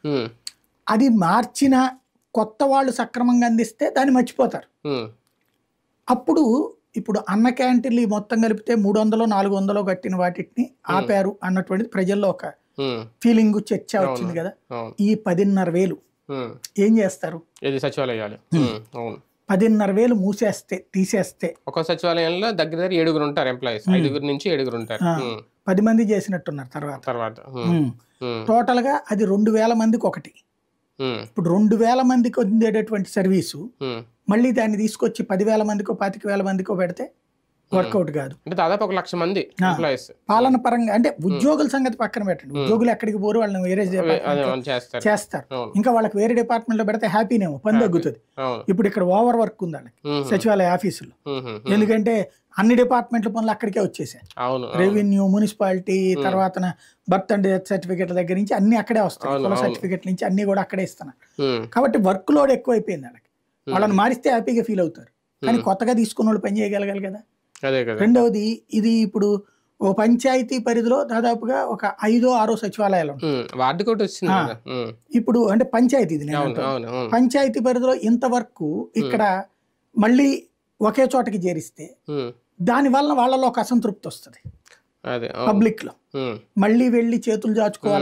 ఉమ్, అది మార్చిన కొత్త వాళ్ళు సక్రమంగా అందిస్తే దాన్ని మర్చిపోతారు. ఉమ్, అప్పుడు ఇప్పుడు అన్న క్యాంటీన్లు మొత్తం కలిపితే 300 400 కట్టిన వాటిని ఆపారు అన్నటువంటిది ప్రజల్లో ఒక ఉమ్, ఫీలింగ్ చర్చ అవును వచ్చింది కదా. అవును. ఈ 10,500 ఉమ్, ఏం చేస్తారు? ఇది సచివాలయాలు. అవును. 10,500 తీసేస్తే ఒక సచివాలయంలో దగ్గర దగ్గర 7 ఉంటారు ఎంప్లాయీస్, 5 నుంచి 7 ఉంటారు 10 మంది చేసినట్టున్నారు తర్వాత. తర్వాత. టోటల్ గా అది 2,000 మందికి ఒకటి. ఉమ్, ఇప్పుడు 2,000 మందికి ఉండేటటువంటి సర్వీసు ఉమ్. మళ్ళీ దాన్ని తీసుకొచ్చి 10,000 మందికో 25,000 మందికో పెడితే వర్కౌట్ కాదు. అంటే దాదాపు 1,00,000 మంది ఎంప్లాయీస్. పాలన పరంగా అంటే ఉద్యోగుల సంగతి పక్కన పెట్టండి, ఉద్యోగులు ఎక్కడికి పోరు, వాళ్ళని వేరే డిపార్ట్మెంట్ చేస్తారు. చేస్తారు. అవును. ఇంకా వాళ్ళకి వేరే డిపార్ట్మెంట్ లో పెడితే హ్యాపీనేమో, పని తగ్గుతుంది. అవును. ఇప్పుడు ఇక్కడ ఓవర్ వర్క్ ఉంది వాళ్ళకి సచివాలయ ఆఫీసులో. ఉహు, ఎందుకంటే అన్ని డిపార్ట్మెంట్ల పనులు అక్కడికే వచ్చేసాయి. అవును. రెవెన్యూ, మున్సిపాలిటీ, తర్వాత బర్త్ అండ్ డెత్ సర్టిఫికేట్ల దగ్గర నుంచి అన్ని అక్కడే వస్తాయి, కుల సర్టిఫికేట్ నుంచి అన్ని కూడా అక్కడే ఇస్తున్నారు. కాబట్టి వర్క్ లోడ్ ఎక్కువైపోయింది వాళ్ళకి. వాళ్ళని మారిస్తే హ్యాపీగా ఫీల్ అవుతారు, కానీ కొత్తగా తీసుకున్న వాళ్ళు పని చేయగలగాలి కదా. అదే కదా. రెండవది, ఇది ఇప్పుడు ఓ పంచాయతీ పరిధిలో దాదాపుగా ఒక 5 6 సచివాలయాలు ఉంటాయి. వార్డు కోటి వచ్చింది కదా. ఇప్పుడు అంటే పంచాయతీ ఇది నేను అవును అంటున్నా. అవును అవును. పంచాయతీ పరిధిలో ఇంతవరకు ఇక్కడ మళ్ళీ ఒకే చోటకి చేరిస్తే దాని వలన వాళ్ళలో ఒక అసంతృప్తి వస్తుంది అదే పబ్లిక్ లో. మళ్ళీ వెళ్ళి చేతులు చాచుకోవాలని